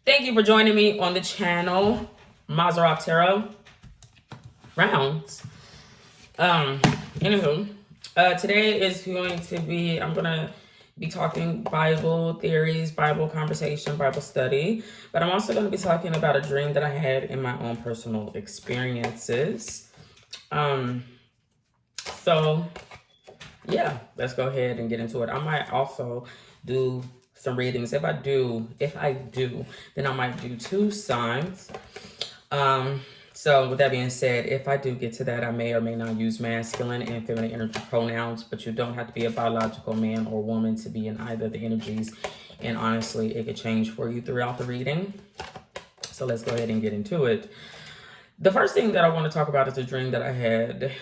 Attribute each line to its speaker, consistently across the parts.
Speaker 1: Thank you for joining me on the channel, Maserati Tarot Rounds. Um, Anywho, today is going to be, I'm going to be talking Bible theories, Bible conversation, Bible study, but I'm also going to be talking about a dream that I had in my own personal experiences. So yeah, let's go ahead and get into it. I might also do some readings. If I do, then I might do two signs. So with that being said, if I do get to that, I may or may not use masculine and feminine energy pronouns, but you don't have to be a biological man or woman to be in either of the energies. And honestly, it could change for you throughout the reading. So let's go ahead and get into it. The first thing that I want to talk about is a dream that I had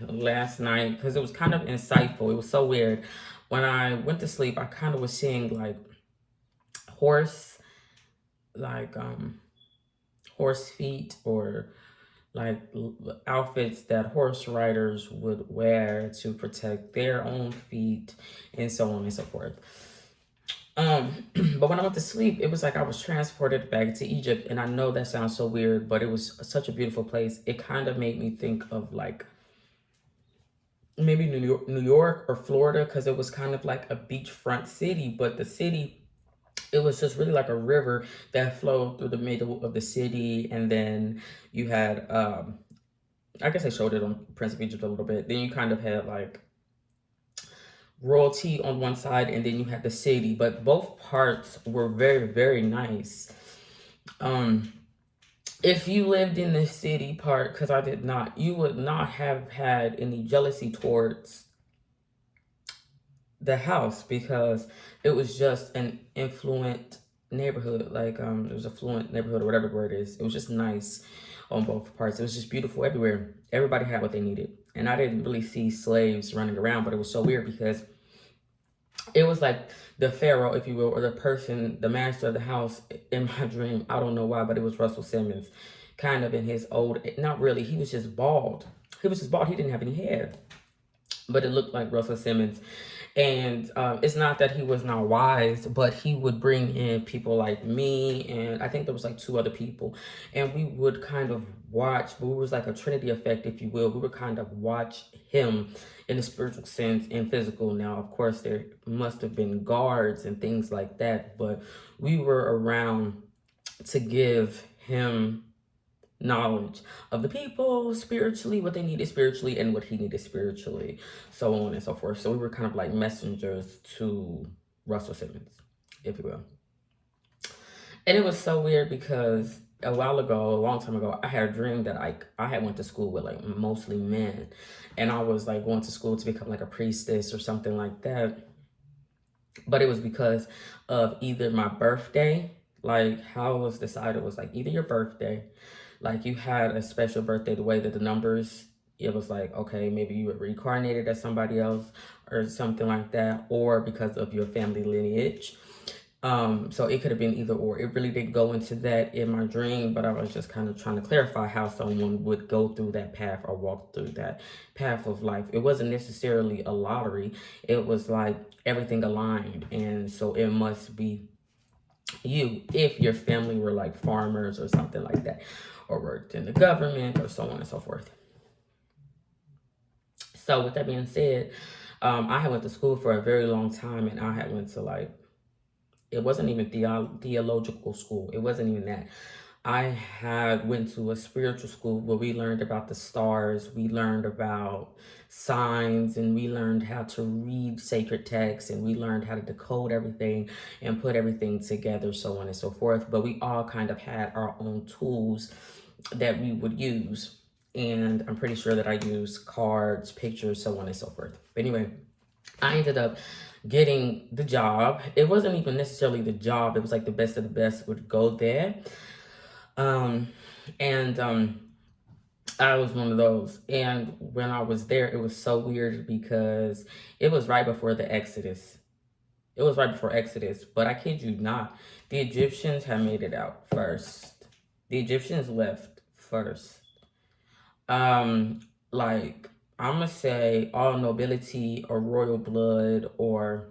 Speaker 1: last night because it was kind of insightful. It was so weird. When I went to sleep, I kind of was seeing like horse, like horse feet or like outfits that horse riders would wear to protect their own feet and so on and so forth. But when I went to sleep, it was like I was transported back to Egypt. And I know that sounds so weird, but it was such a beautiful place. It kind of made me think of like maybe New York or Florida, because it was kind of like a beachfront city, but the city, it was just really like a river that flowed through the middle of the city. And then you had I guess I showed it on Prince of Egypt a little bit. Then you kind of had like royalty on one side, and then you had the city, but both parts were very, very nice. Um, if you lived in the city part, because I did not, you would not have had any jealousy towards the house because it was just an influent neighborhood. Like it was a fluent neighborhood or whatever the word is. It was just nice on both parts. It was just beautiful everywhere. Everybody had what they needed. And I didn't really see slaves running around, but it was so weird because it was like the pharaoh, if you will, or the person, the master of the house in my dream. I don't know why, but it was Russell Simmons, kind of in his old, not really, he was just bald. He was just bald. He didn't have any hair, but it looked like Russell Simmons. And it's not that he was not wise, but he would bring in people like me, and I think there was like two other people, and we would kind of watch. But it was like a Trinity effect, if you will. We would kind of watch him in the spiritual sense and physical. Now, of course, there must have been guards and things like that, but we were around to give him knowledge of the people spiritually, what they needed spiritually, and what he needed spiritually, so on and so forth. So we were kind of like messengers to Russell Simmons, if you will. And it was so weird because a while ago, a long time ago, I had a dream that I had went to school with like mostly men, and I was like going to school to become like a priestess or something like that. But it was because of either my birthday, like how it was decided was like either your birthday, like you had a special birthday, the way that the numbers, it was like, okay, maybe you were reincarnated as somebody else or something like that, or because of your family lineage. So it could have been either or. It really didn't go into that in my dream, but I was just kind of trying to clarify how someone would go through that path or walk through that path of life. It wasn't necessarily a lottery. It was like everything aligned. And so it must be you if your family were like farmers or something like that, or worked in the government or so on and so forth. So with that being said, I had went to school for a very long time, and I had went to like, it wasn't even theological school. It wasn't even that. I had went to a spiritual school where we learned about the stars. We learned about signs, and we learned how to read sacred texts, and we learned how to decode everything and put everything together, so on and so forth. But we all kind of had our own tools that we would use. And I'm pretty sure that I used cards, pictures, so on and so forth. But anyway, I ended up getting the job. It wasn't even necessarily the job. It was like the best of the best would go there. Um, and I was one of those. And when I was there, it was so weird because it was right before the Exodus. It was right before Exodus, but I kid you not, the Egyptians had made it out first. The Egyptians left first. Um, like I'm gonna say all nobility or royal blood or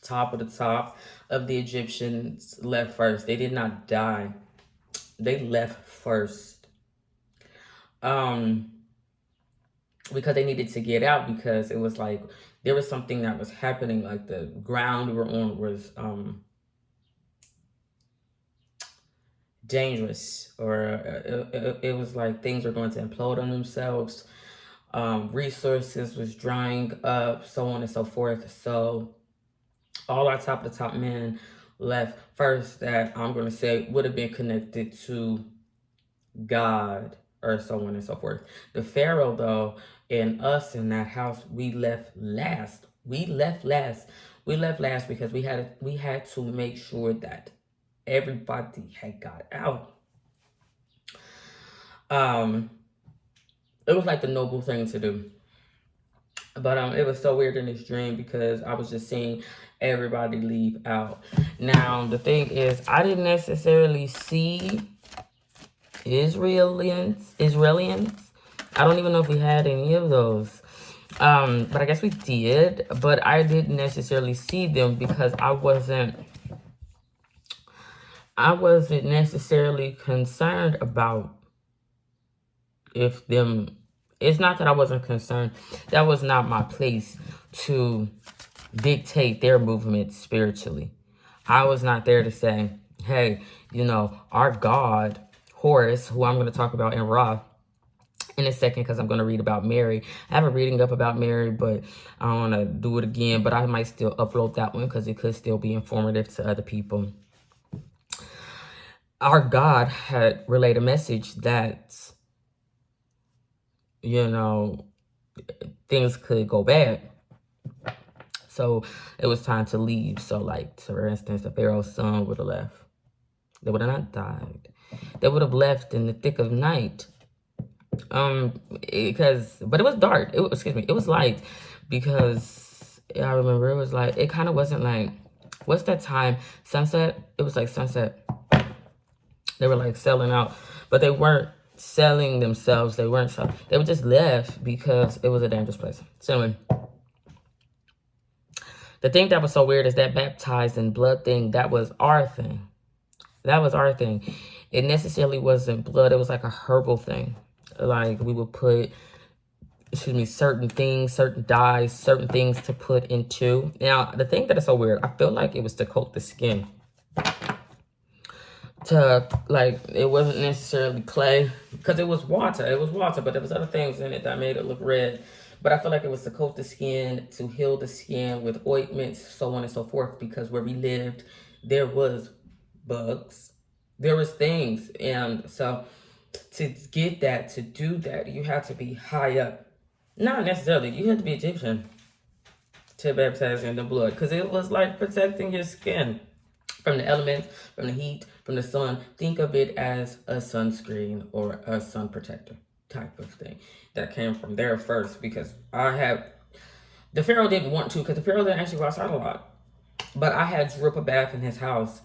Speaker 1: Top of the top of the Egyptians left first. They did not die. They left first. Um, because they needed to get out, because it was like there was something that was happening, like the ground we were on was dangerous, or it was like things were going to implode on themselves. Resources was drying up, so on and so forth. So all our top of the top men left first, that I'm going to say would have been connected to God, or so on and so forth. The Pharaoh, though, and us in that house, we left last. We left last. We left last because we had to make sure that everybody had got out. Um, it was like the noble thing to do. But it was so weird in this dream because I was just seeing everybody leave out. Now the thing is, I didn't necessarily see Israelians. I don't even know if we had any of those. But I guess we did. But I didn't necessarily see them because I wasn't necessarily concerned about if them. It's not that I wasn't concerned. That was not my place to dictate their movement spiritually. I was not there to say, hey, our God, Horus, who I'm going to talk about in Ra in a second, because I'm going to read about Mary. I have a reading up about Mary, but I don't want to do it again. But I might still upload that one because it could still be informative to other people. Our God had relayed a message that, things could go bad. So it was time to leave. So, like, for instance, the Pharaoh's son would have left. They would have not died. They would have left in the thick of night. But it was dark. It was light, because I remember it was like, it kind of wasn't like, what's that time? Sunset? It was like sunset. They were like selling out, but they weren't selling themselves. They weren't selling. They were just left because it was a dangerous place. So anyway, the thing that was so weird is that baptized in blood thing. That was our thing. It necessarily wasn't blood. It was like a herbal thing. Like, we would put, certain things, certain dyes, certain things to put into. Now, the thing that is so weird, I feel like it was to coat the skin. It wasn't necessarily clay, because it was water. But there was other things in it that made it look red. But I feel like it was to coat the skin, to heal the skin with ointments, so on and so forth, because where we lived, there was bugs. There was things. And so to do that, you have to be high up. Not necessarily. You had to be Egyptian to baptize in the blood, because it was like protecting your skin from the elements, from the heat, from the sun. Think of it as a sunscreen or a sun protector type of thing that came from there first, because the Pharaoh didn't want to, because the Pharaoh didn't actually go outside a lot. But I had drip a bath in his house,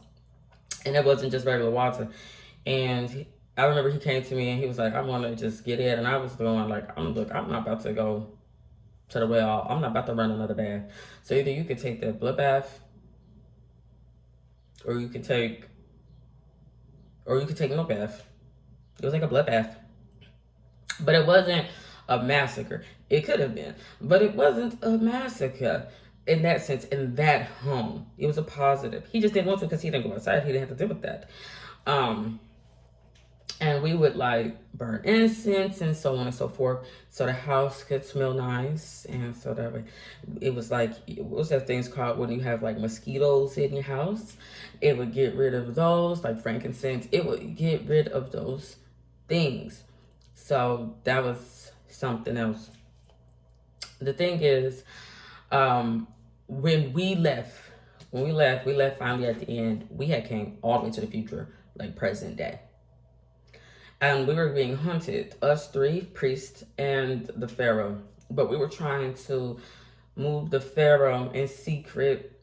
Speaker 1: and it wasn't just regular water. And I remember he came to me and he was like, I want to just get in. And I was going like, I'm not about to go to the well. I'm not about to run another bath. So either you could take the blood bath, or you could take no bath. It was like a blood bath. But it wasn't a massacre. It could have been, but it wasn't a massacre in that sense, in that home. It was a positive. He just didn't want to, because he didn't go outside. He didn't have to deal with that. And we would like burn incense and so on and so forth, so the house could smell nice. And so that it was like, what's that things called when you have like mosquitoes in your house? It would get rid of those, like frankincense. It would get rid of those things. So that was something else. The thing is, when we left finally at the end. We had came all the way to the future, like present day. And we were being hunted, us three priests and the Pharaoh. But we were trying to move the Pharaoh in secret,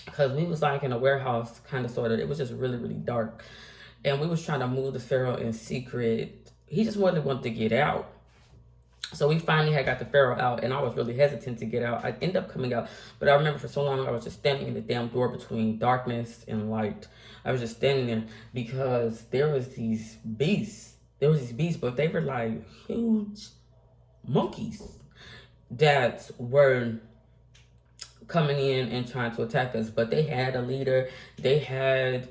Speaker 1: because we was like in a warehouse, kind of, sort of. It was just really, really dark. And we was trying to move the Pharaoh in secret. He just wanted to get out. So we finally had got the Pharaoh out, and I was really hesitant to get out. I ended up coming out, but I remember for so long I was just standing in the damn door between darkness and light. I was just standing there because there was these beasts. There was these beasts, but they were like huge monkeys that were coming in and trying to attack us. But they had a leader. They had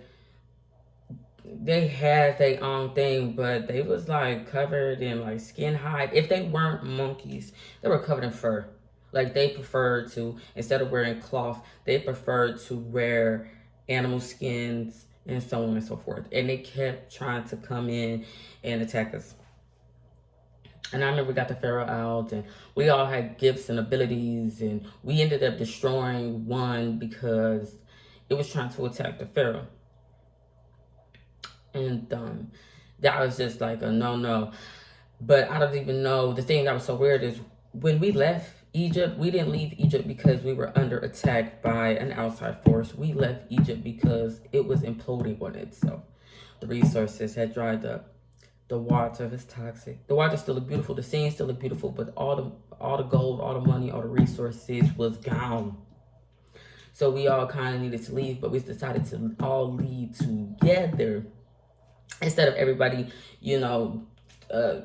Speaker 1: their own thing, but they was like covered in like skin hide. If they weren't monkeys, they were covered in fur. Like they preferred to, instead of wearing cloth, they preferred to wear animal skins and so on and so forth. And they kept trying to come in and attack us. And I remember we got the Pharaoh out, and we all had gifts and abilities, and we ended up destroying one because it was trying to attack the Pharaoh. And that was just like a no. But I don't even know. The thing that was so weird is when we left Egypt, we didn't leave Egypt because we were under attack by an outside force. We left Egypt because it was imploding on itself. The resources had dried up. The water was toxic. The water still looked beautiful. The scene still looked beautiful, but all the gold, all the money, all the resources was gone. So we all kind of needed to leave, but we decided to all leave together instead of everybody, you know, uh,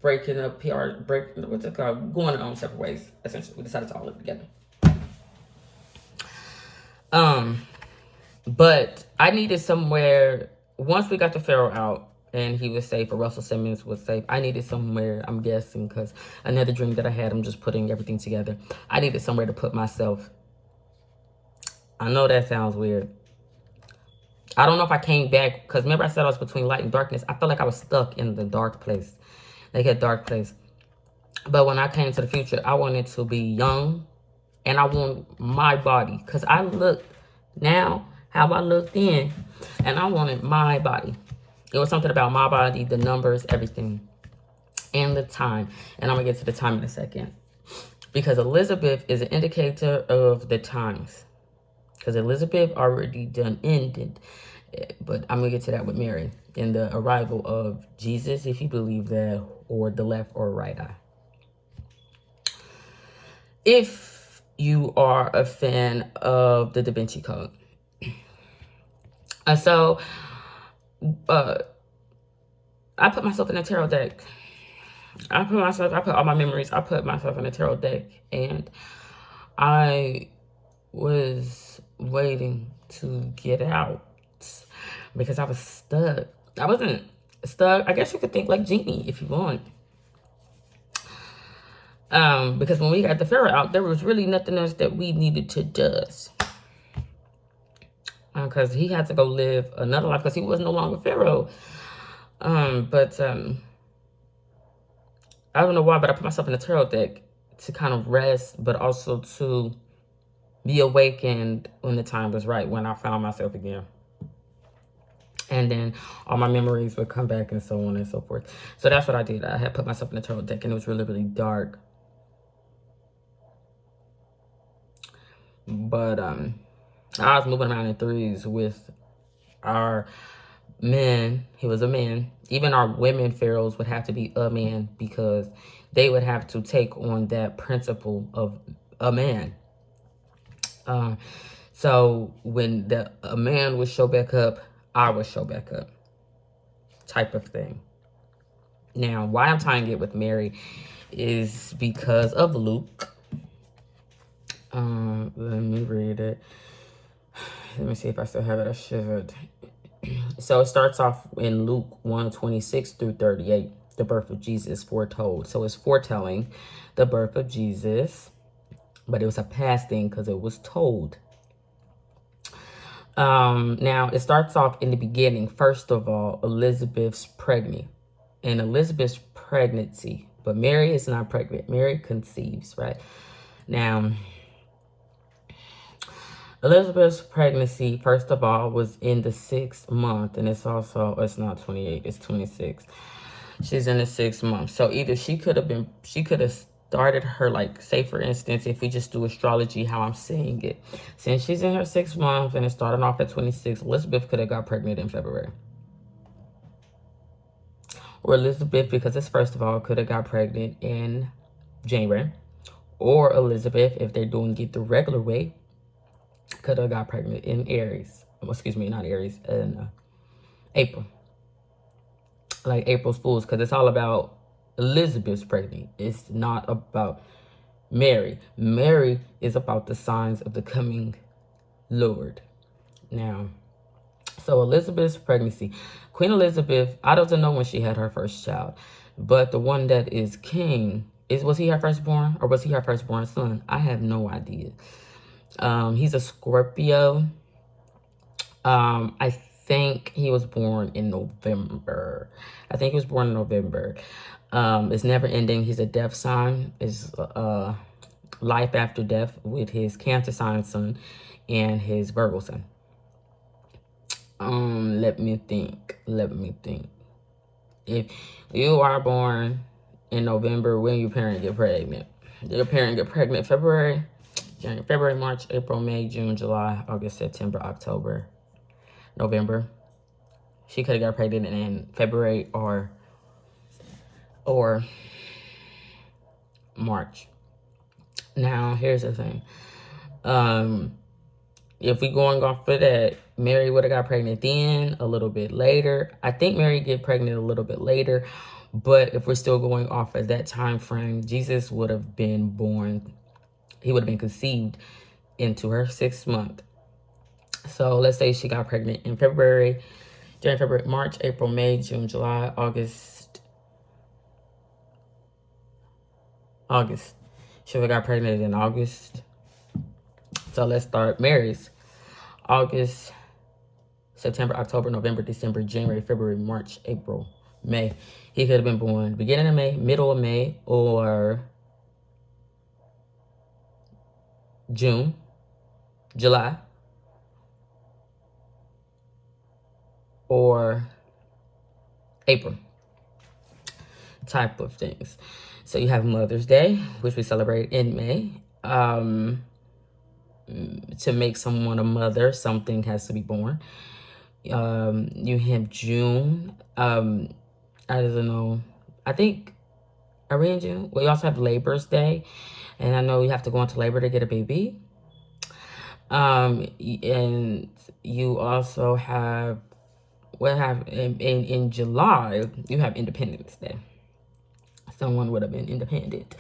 Speaker 1: breaking up what's it called, going their own separate ways. Essentially, we decided to all live together. But I needed somewhere. Once we got the Pharaoh out and he was safe, or Russell Simmons was safe, I needed somewhere. I'm guessing because another dream that I had. I'm just putting everything together. I needed somewhere to put myself. I know that sounds weird. I don't know if I came back because remember I said I was between light and darkness. I felt like I was stuck in the dark place, like a dark place. But when I came to the future, I wanted to be young, and I want my body because I look now how I looked then, and I wanted my body. It was something about my body, the numbers, everything, and the time. And I'm gonna get to the time in a second because Elizabeth is an indicator of the times. Because Elizabeth already done ended. But I'm going to get to that with Mary and the arrival of Jesus, if you believe that, or the left or right eye. If you are a fan of the Da Vinci Code. So, I put myself in a tarot deck. I put all my memories, I put myself in a tarot deck. And I was waiting to get out because I was stuck. I wasn't stuck. I guess you could think like Genie if you want. Because when we got the Pharaoh out, there was really nothing else that we needed to do. Because he had to go live another life because he was no longer Pharaoh. But I don't know why, but I put myself in a tarot deck to kind of rest, but also to be awakened when the time was right, when I found myself again. And then all my memories would come back and so on and so forth. So that's what I did. I had put myself in a tarot deck and it was really, really dark. But I was moving around in threes with our men. He was a man. Even our women pharaohs would have to be a man because they would have to take on that principle of a man. So when a man would show back up, I would show back up, type of thing. Now, why I'm tying it with Mary is because of Luke. Let me read it. Let me see if I still have it. I should. So it starts off in Luke 1:26 through 38. The birth of Jesus foretold. So it's foretelling the birth of Jesus, but it was a past thing because it was told. Now it starts off in the beginning. First of all, Elizabeth's pregnant, and Elizabeth's pregnancy, but Mary is not pregnant. Mary conceives, right? Now, Elizabeth's pregnancy, first of all, was in the 6th month, and it's not 28, it's 26. She's in the 6th month. So either she could have started her, like, say for instance, if we just do astrology, how I'm saying it. Since she's in her 6th month and it started off at 26, Elizabeth could have got pregnant in February. or Elizabeth, because this first of all could have got pregnant in January, or Elizabeth, if they're doing it the regular way, could have got pregnant in Aries. Well, excuse me, not Aries, in April. Like April's Fools, because it's all about Elizabeth's pregnant. It's not about Mary. Mary is about the signs of the coming Lord. Now, so Elizabeth's pregnancy. Queen Elizabeth, I don't know when she had her first child, but the one that is king, was he her firstborn or was he her firstborn son? I have no idea. He's a Scorpio. I think he was born in November. It's never ending. He's a death sign. Is life after death with his Cancer sign sun and his Virgo sun. Let me think. If you are born in November, when your parent get pregnant? Your parent get pregnant February, January, February, March, April, May, June, July, August, September, October, November. She could have got pregnant in February or March. Now, here's the thing. If we going off of that, Mary would have got pregnant then, a little bit later. I think Mary get pregnant a little bit later, but if we're still going off of that time frame, Jesus would have been born. He would have been conceived into her 6th month. So let's say she got pregnant in February, January, February, March, April, May, June, July, August. She would have got pregnant in August. So let's start Mary's. August, September, October, November, December, January, February, March, April, May. He could have been born beginning of May, middle of May, or June, July, or April type of things. So you have Mother's Day, which we celebrate in May. To make someone a mother, something has to be born. You have June. I don't know. I think, are we in June? We also have Labor's Day. And I know you have to go into labor to get a baby. And you also have, in July, you have Independence Day. Someone would have been independent.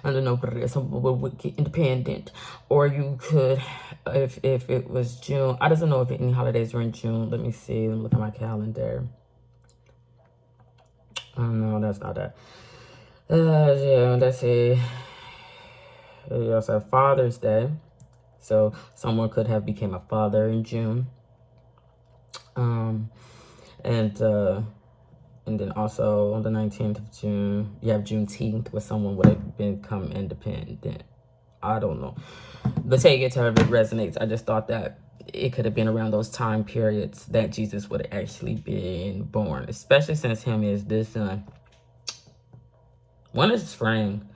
Speaker 1: I don't know, but someone would get independent. Or you could, if it was June, I don't know if any holidays were in June. Let me see. Let me look at my calendar. Oh, no, that's not that. Yeah, let's see. You also have Father's Day. So someone could have became a father in June. And then also on the 19th of June, you have Juneteenth, where someone would have become independent. I don't know. But take it to however it resonates. I just thought that it could have been around those time periods that Jesus would have actually been born, especially since him is this son. One is spring,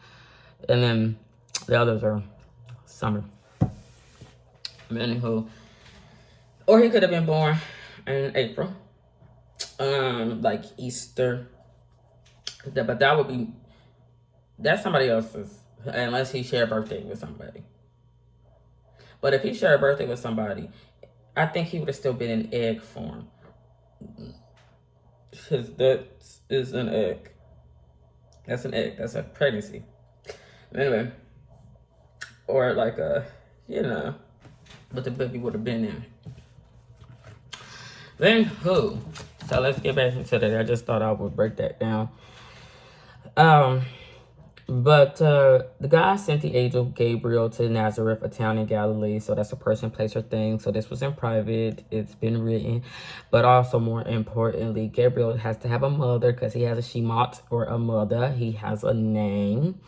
Speaker 1: and then the others are summer. Anywho, or he could have been born in April, like Easter. But that's somebody else's, unless he shared a birthday with somebody. But if he shared a birthday with somebody, I think he would have still been in egg form. Because that is an egg. That's an egg. That's a pregnancy. Anyway. Or like but the baby would have been in. Then who? So let's get back into that. I just thought I would break that down. But the God sent the angel Gabriel to Nazareth, a town in Galilee. So that's a person, place, or thing. So this was in private. It's been written. But also, more importantly, Gabriel has to have a mother because he has a shemot, or a mother. He has a name.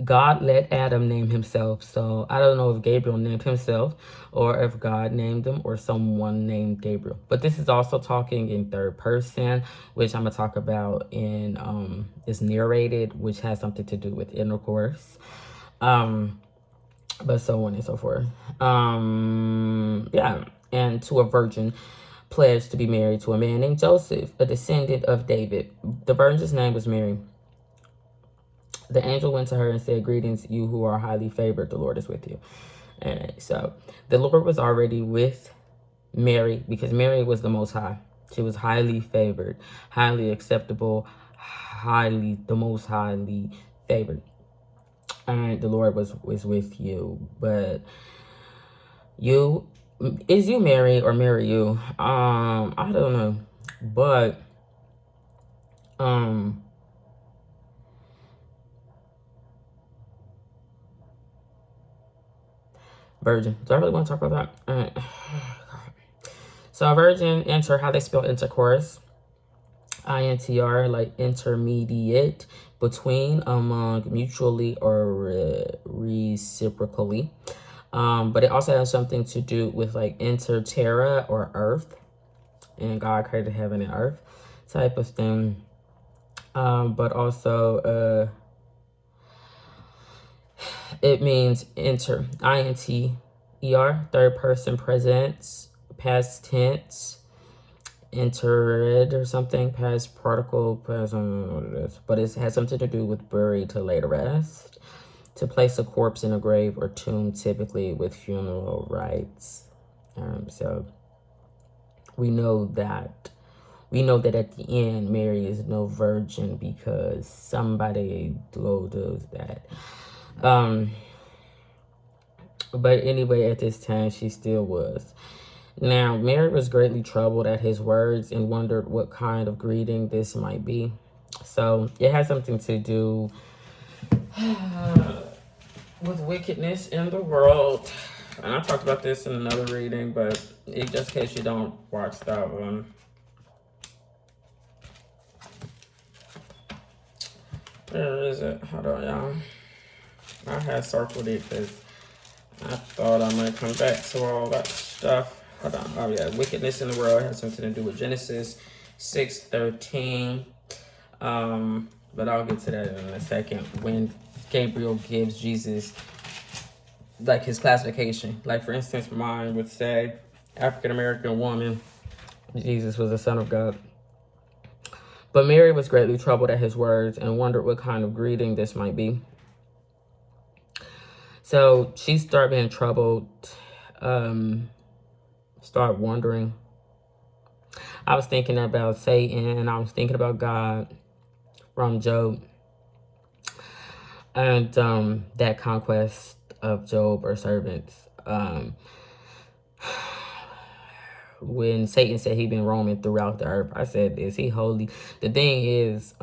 Speaker 1: God let Adam name himself. So I don't know if Gabriel named himself or if God named him or someone named Gabriel. But this is also talking in third person, which I'm going to talk about in is narrated, which has something to do with intercourse. But so on and so forth. Yeah. And to a virgin pledged to be married to a man named Joseph, a descendant of David. The virgin's name was Mary. The angel went to her and said, "Greetings, you who are highly favored. The Lord is with you." And so the Lord was already with Mary because Mary was the Most High. She was highly favored, highly acceptable, the most highly favored. And the Lord was with you. But you, is you Mary or marry you? I don't know. But virgin. Do I really want to talk about that? So virgin, how they spell intercourse. INTR, like intermediate, between, among, mutually, or reciprocally. But it also has something to do with like inter terra, or earth, and God created heaven and earth type of thing. But also it means inter, INTER, third person presence, past tense, entered or something, past particle, past, I don't know what it is, but it has something to do with buried, to lay to rest, to place a corpse in a grave or tomb, typically with funeral rites. So we know that at the end Mary is no virgin because somebody told us that. But anyway, at this time she still was. Now, Mary was greatly troubled at his words and wondered what kind of greeting this might be. So it has something to do with wickedness in the world. And I talked about this in another reading, but just in case you don't watch that one. Where is it? Hold on, y'all. I had circled it because I thought I might come back to all that stuff. Hold on. Oh, yeah. Wickedness in the world has something to do with Genesis 6:13. But I'll get to that in a second. When Gabriel gives Jesus, like, his classification. Like, for instance, mine would say African-American woman. Jesus was the Son of God. But Mary was greatly troubled at his words and wondered what kind of greeting this might be. So she started being troubled, start wondering. I was thinking about Satan, I was thinking about God from Job, and that conquest of Job or servants. When Satan said he'd been roaming throughout the earth, I said, is he holy? The thing is,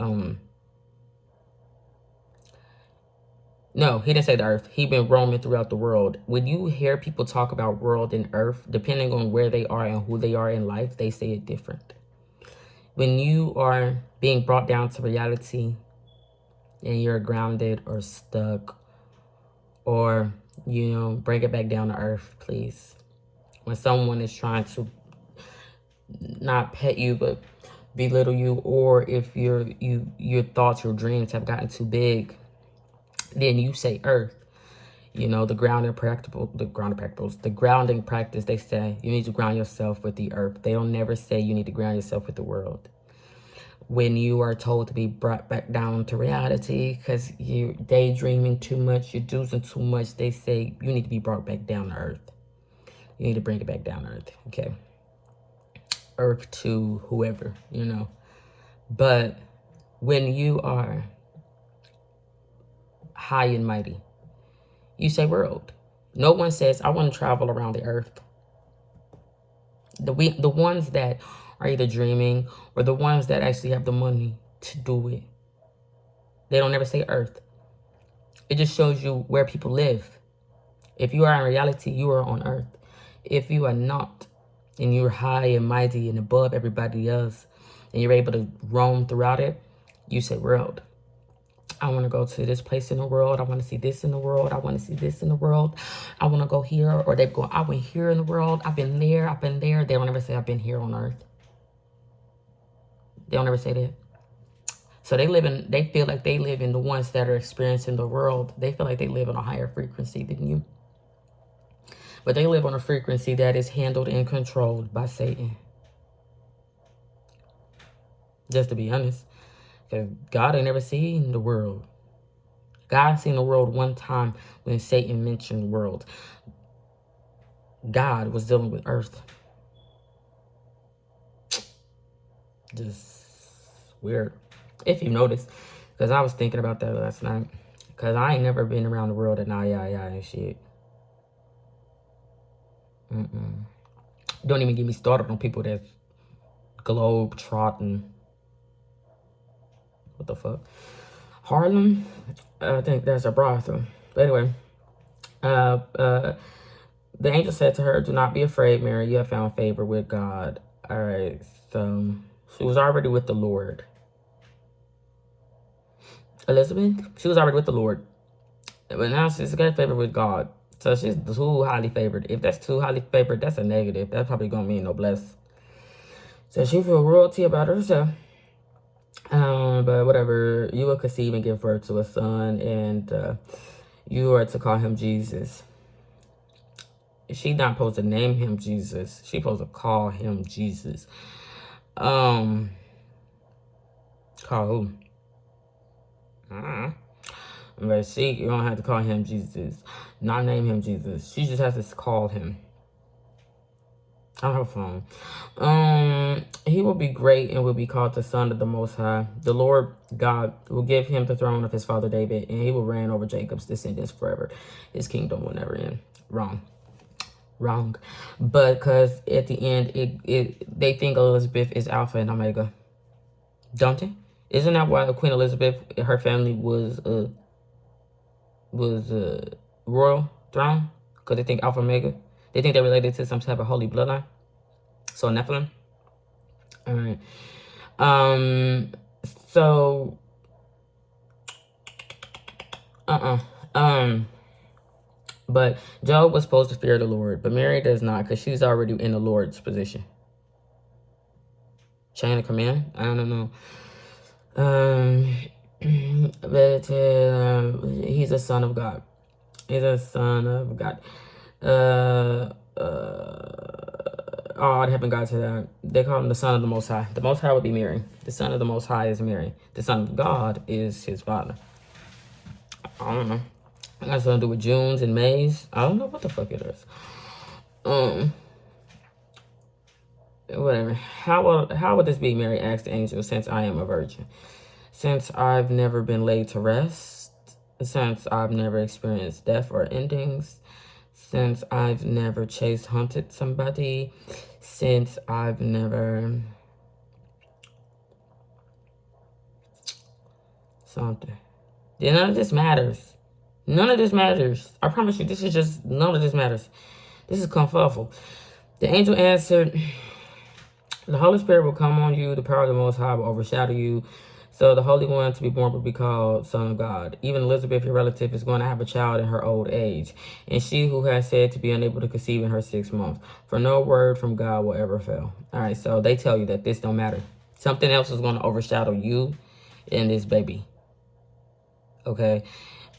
Speaker 1: no, he didn't say the earth. He been roaming throughout the world. When you hear people talk about world and earth, depending on where they are and who they are in life, they say it different. When you are being brought down to reality and you're grounded or stuck, or, bring it back down to earth, please. When someone is trying to not pet you, but belittle you, or if your thoughts, your dreams have gotten too big, then you say earth. The grounding practice, they say you need to ground yourself with the earth. They don't never say you need to ground yourself with the world. When you are told to be brought back down to reality because you're daydreaming too much, you're doing too much, they say you need to be brought back down to earth. You need to bring it back down to earth, okay? Earth to whoever, But when you are high and mighty, you say world. No one says, I want to travel around the earth. The ones that are either dreaming or the ones that actually have the money to do it, they don't ever say earth. It just shows you where people live. If you are in reality, you are on earth. If you are not, and you're high and mighty and above everybody else, and you're able to roam throughout it, you say world. I want to go to this place in the world. I want to see this in the world. I want to see this in the world. I want to go here. Or they go, I went here in the world. I've been there. I've been there. They don't ever say I've been here on earth. They don't ever say that. So they feel like they live in the ones that are experiencing the world. They feel like they live on a higher frequency than you. But they live on a frequency that is handled and controlled by Satan. just to be honest. Because God ain't never seen the world. God seen the world one time when Satan mentioned world. God was dealing with earth. Just weird. If you notice. Because I was thinking about that last night. Because I ain't never been around the world at night, and shit. Don't even get me started on people that globe trotting. What the fuck? Harlem? I think that's a brothel. But anyway. The angel said to her, "Do not be afraid, Mary. You have found favor with God." All right. So she was already with the Lord. Elizabeth, she was already with the Lord. But now she's got favor with God. So she's too highly favored. If that's too highly favored, that's a negative. That's probably going to mean no bless. So she feel royalty about herself. But whatever, you will conceive and give birth to a son, and you are to call him Jesus. She not supposed to name him Jesus. She supposed to call him Jesus. Call who? But you don't have to call him Jesus. Not name him Jesus. She just has to call him. On her phone. He will be great and will be called the Son of the Most High. The Lord God will give him the throne of his father David, and he will reign over Jacob's descendants forever. His kingdom will never end. Wrong. But because at the end, they think Elizabeth is Alpha and Omega. Don't they? Isn't that why Queen Elizabeth, her family was royal throne? Because they think Alpha Omega. They think they're related to some type of holy bloodline. So Nephilim. All right. So. But Job was supposed to fear the Lord, but Mary does not, because she's already in the Lord's position. Chain of command. I don't know. But he's a son of God. He's a son of God. Odd heaven God to that. They call him the Son of the Most High. The Most High would be Mary. The Son of the Most High is Mary. The Son of God is his father. I don't know. It got something to do with Junes and Mays. I don't know what the fuck it is. Whatever. How would this be? Mary asked the angel, since I am a virgin. Since I've never been laid to rest. Since I've never experienced death or endings. Since I've never hunted somebody. Since I've never... something. Yeah, none of this matters. None of this matters. I promise you, this is just... none of this matters. This is confuffle. The angel answered... The Holy Spirit will come on you. The power of the Most High will overshadow you. So the Holy One to be born will be called Son of God. Even Elizabeth, your relative, is going to have a child in her old age. And she who has said to be unable to conceive in her 6 months. For no word from God will ever fail. All right, so they tell you that this don't matter. Something else is going to overshadow you and this baby. Okay?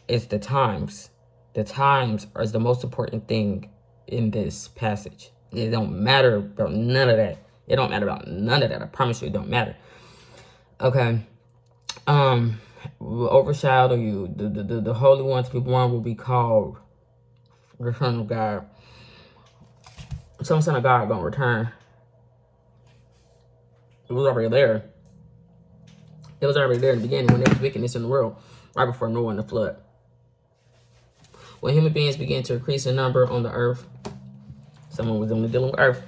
Speaker 1: It's the times. The times is the most important thing in this passage. It don't matter about none of that. It don't matter about none of that. I promise you it don't matter. Okay. Will overshadow you. The Holy One to be born will be called the Son of God. Some Son of God gonna return. It was already there. It was already there in the beginning when there was wickedness in the world, right before Noah and the flood. When human beings began to increase in number on the earth, someone was only dealing with earth,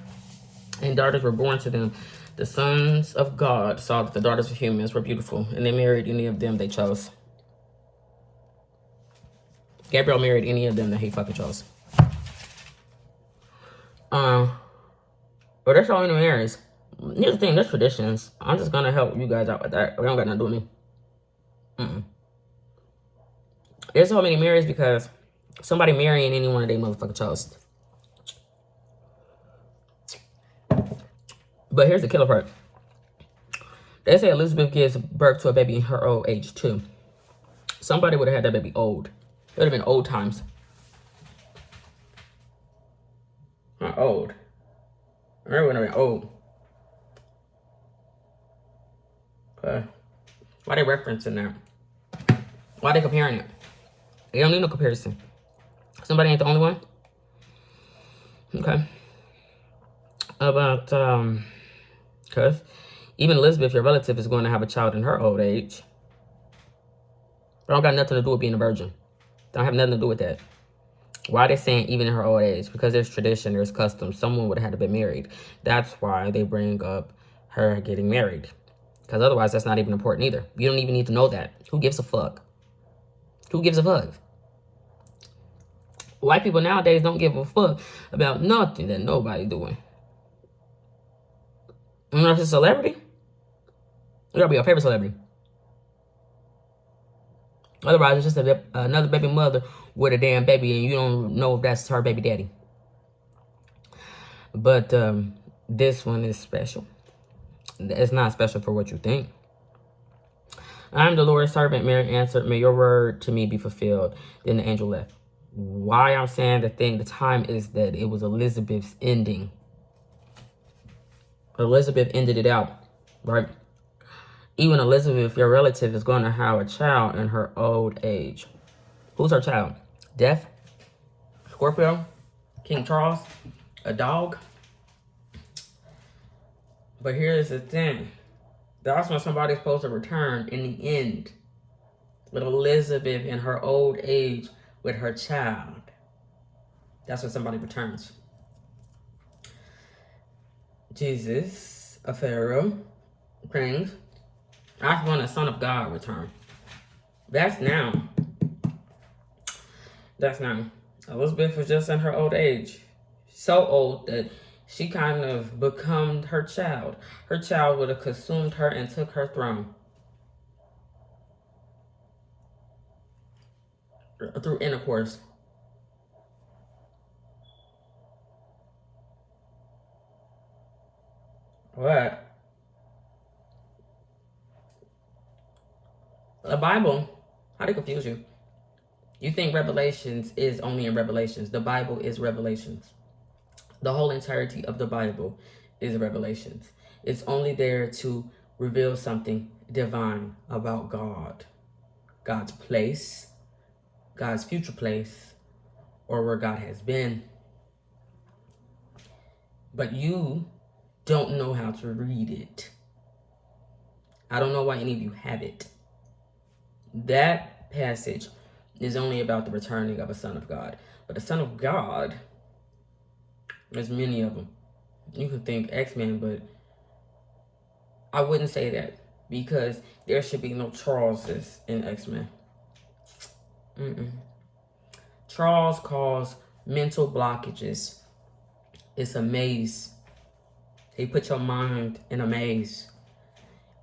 Speaker 1: and daughters were born to them. The sons of God saw that the daughters of humans were beautiful, and they married any of them they chose. Gabriel married any of them that he fucking chose. But that's all he marries. Here's the thing, there's traditions. I'm just gonna help you guys out with that. We don't got nothing to do with me. There's so many marriages because somebody marrying any one of they motherfucking chose. But here's the killer part. They say Elizabeth gives birth to a baby in her old age too. Somebody would have had that baby old. It would have been old times. Not old. Everyone would have been old. Why they referencing that? Why they comparing it? They don't need no comparison. Somebody ain't the only one. Okay. About because even Elizabeth, your relative, is going to have a child in her old age. But don't got nothing to do with being a virgin. Don't have nothing to do with that. Why are they saying even in her old age? Because there's tradition, there's custom. Someone would have had to be married. That's why they bring up her getting married. Because otherwise, that's not even important either. You don't even need to know that. Who gives a fuck? Who gives a fuck? White people nowadays don't give a fuck about nothing that nobody doing. Unless it's a celebrity, you gotta be your favorite celebrity. Otherwise, it's just another baby mother with a damn baby, and you don't know if that's her baby daddy. But this one is special. It's not special for what you think. I'm the Lord's servant. Mary answered, may your word to me be fulfilled. Then the angel left. Why I'm saying the time is that it was Elizabeth's ending. Elizabeth ended it out, right? Even Elizabeth, your relative, is going to have a child in her old age. Who's her child? Death? Scorpio? King Charles? A dog? But here's the thing. That's when somebody's supposed to return in the end. With Elizabeth in her old age with her child. That's when somebody returns. Jesus, a Pharaoh, brings. That's when the Son of God returned. That's now. That's now. Elizabeth was just in her old age. So old that she kind of became her child. Her child would have consumed her and took her throne. Through intercourse. What? The Bible, how they confuse you? You think Revelations is only in Revelations. The Bible is Revelations. The whole entirety of the Bible is Revelations. It's only there to reveal something divine about God. God's place, God's future place, or where God has been. But you don't know how to read it. I don't know why any of you have it. That passage is only about the returning of a Son of God. But the Son of God, there's many of them. You can think X-Men, but I wouldn't say that because there should be no Charleses in X-Men. Charles caused mental blockages. It's a maze. He put your mind in a maze.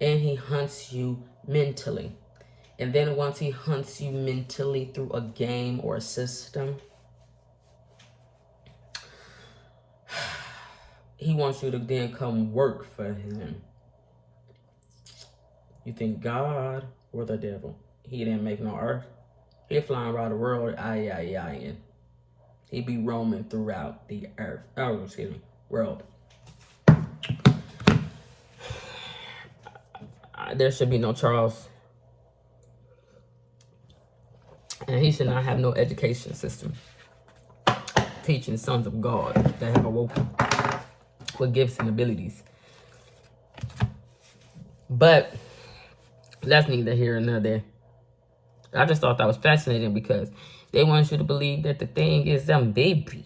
Speaker 1: And he hunts you mentally. And then once he hunts you mentally through a game or a system, he wants you to then come work for him. You think God or the devil? He didn't make no earth. He flying around the world, and he be roaming throughout the earth. Oh, excuse me, world. There should be no Charles. And he should not have no education system teaching sons of God that have awoken with gifts and abilities. But that's neither here nor there. I just thought that was fascinating because they want you to believe that the thing is some baby.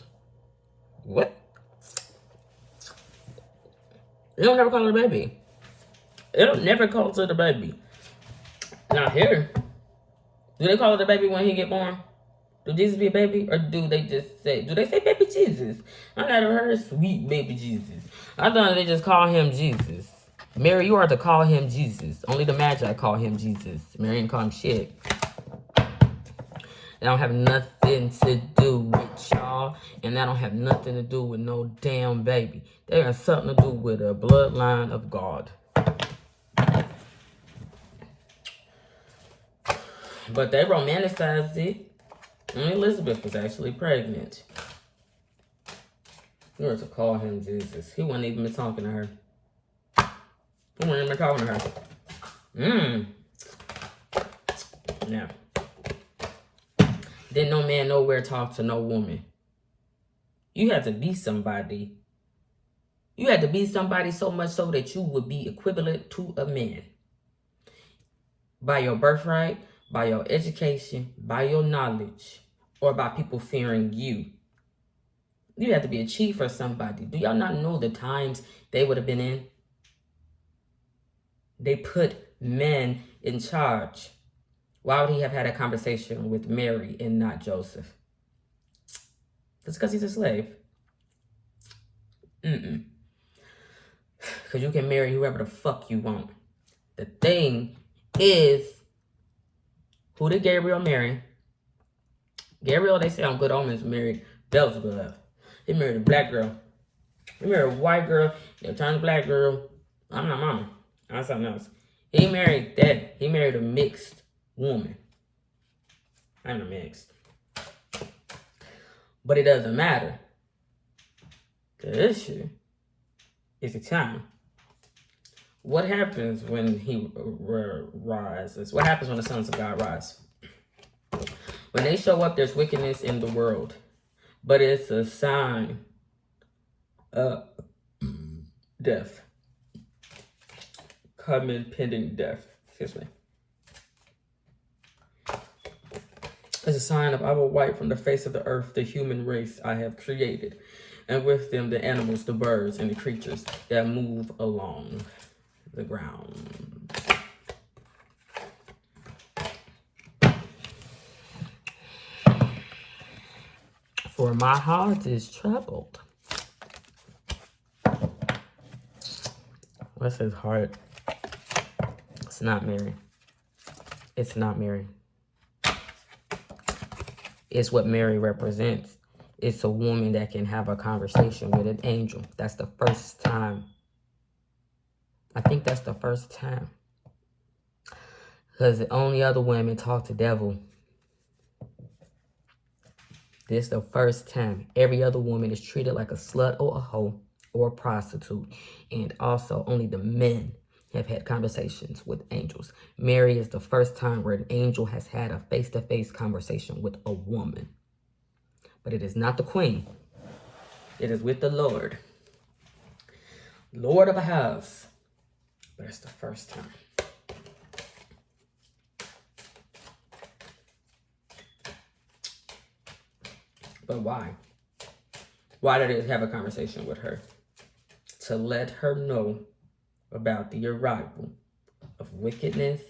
Speaker 1: What? They don't never call her a baby. They don't never call her the baby. Not here. Do they call it a baby when he get born? Do Jesus be a baby? Or do they say baby Jesus? I never heard sweet baby Jesus. I thought they just call him Jesus. Mary, you are to call him Jesus. Only the Magi call him Jesus. Mary didn't call him shit. That don't have nothing to do with y'all. And that don't have nothing to do with no damn baby. They got something to do with a bloodline of God. But they romanticized it. And Elizabeth was actually pregnant. You were to call him Jesus. He wasn't even talking to her. He wasn't even talking to her. Now, didn't no man nowhere talk to no woman. You had to be somebody. You had to be somebody so much so that you would be equivalent to a man. By your birthright, by your education, by your knowledge, or by people fearing you. You had to be a chief or somebody. Do y'all not know the times they would have been in? They put men in charge. Why would he have had a conversation with Mary and not Joseph? It's because he's a slave. Because you can marry whoever the fuck you want. The thing is, who did Gabriel marry? Gabriel, they say on Good Omens, married Beelzebub. He married a black girl. He married a white girl. They turned a black girl. I'm not mama. I'm something else. He married that. He married a mixed woman. I'm a mixed. But it doesn't matter. The issue is the time. What happens when he rises? What happens when the sons of God rise? When they show up, there's wickedness in the world. But it's a sign of death. Coming, pending death. Excuse me. It's a sign of I will wipe from the face of the earth the human race I have created, and with them the animals, the birds, and the creatures that move along the ground. For my heart is troubled. What's his heart? It's not Mary. It's not Mary. It's what Mary represents. It's a woman that can have a conversation with an angel. That's the first time. I think that's the first time. Because the only other women talk to devil. This is the first time. Every other woman is treated like a slut or a hoe or a prostitute. And also only the men have had conversations with angels. Mary is the first time where an angel has had a face-to-face conversation with a woman. But it is not the queen. It is with the Lord. Lord of a house. But it's the first time. But why? Why did it have a conversation with her? To let her know about the arrival of wickedness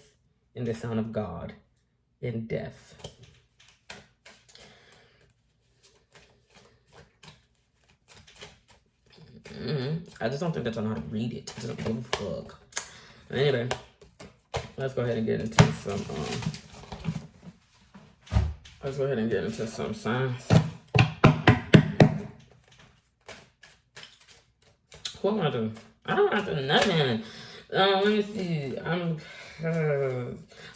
Speaker 1: in the Son of God in death. I just don't think that y'all know how to read it. I just don't give a fuck. Anyway, let's go ahead and get into some signs. What am I doing? I don't want to do nothing. Let me see. I don't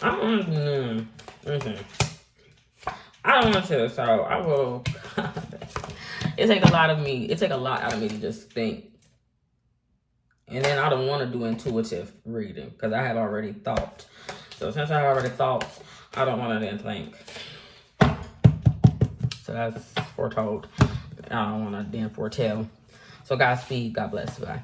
Speaker 1: want to do nothing. Listen. I don't want to, so I will. It takes a lot out of me to just think. And then I don't want to do intuitive reading because I have already thought. So since I already thought, I don't want to then think. So that's foretold. I don't want to then foretell. So Godspeed. God bless. Bye.